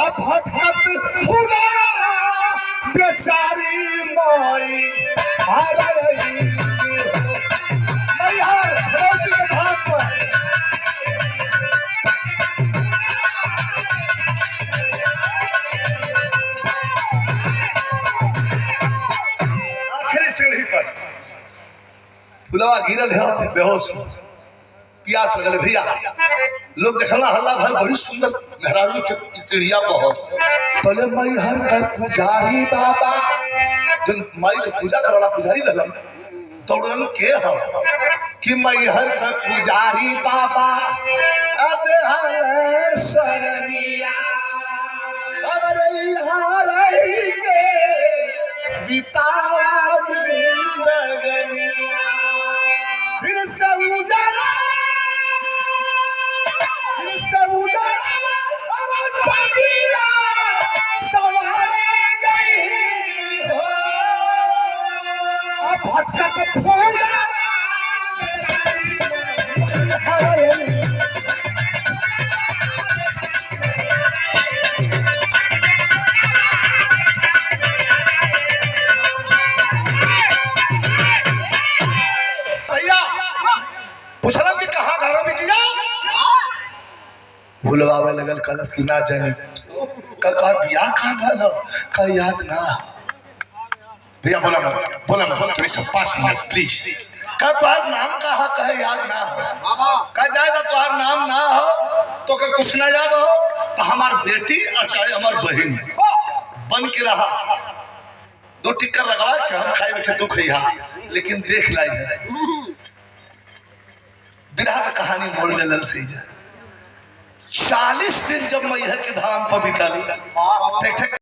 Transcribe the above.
अब भटकत फूला बेचारी माई आ रही मैहर भगवती के धाम पर आखिरी सीढ़ी पर फुलवा गिरल है बेहोश प्यास लगल भैया लोग देखला हल्ला भाई बड़ी सुंदर मेहरारू के चिड़िया पर पहले मैहर का पुजारी बाबा जो माई के पूजा करवाला पुजारी रहलन दौड़न के हो कि मैहर का पुजारी बाबा अदहर शरणिया हमरे यहाँ रही के बितावा जिंदगनिया फिर से उजाला भटकत फूला पूछला कि कहाँ घर बिटिया भूलवावे लगल कलश की ना जाने कल बियाह कहाँ भल का याद ना भैया बोला मत प्लीज 5 मिनट प्लीज का तुहार नाम कहा कहे याद ना हो का जाएगा तुहार नाम ना हो तो का कुछ ना याद हो तो हमार बेटी अच्छा हमार बहन बन के रहा 2 टिक्कर लगवा के हम खाए बैठे दुख है लेकिन देख लाई है बिरहा का कहानी मोड़ ले लल सही 40 दिन जब मैहर के धाम पर बिताली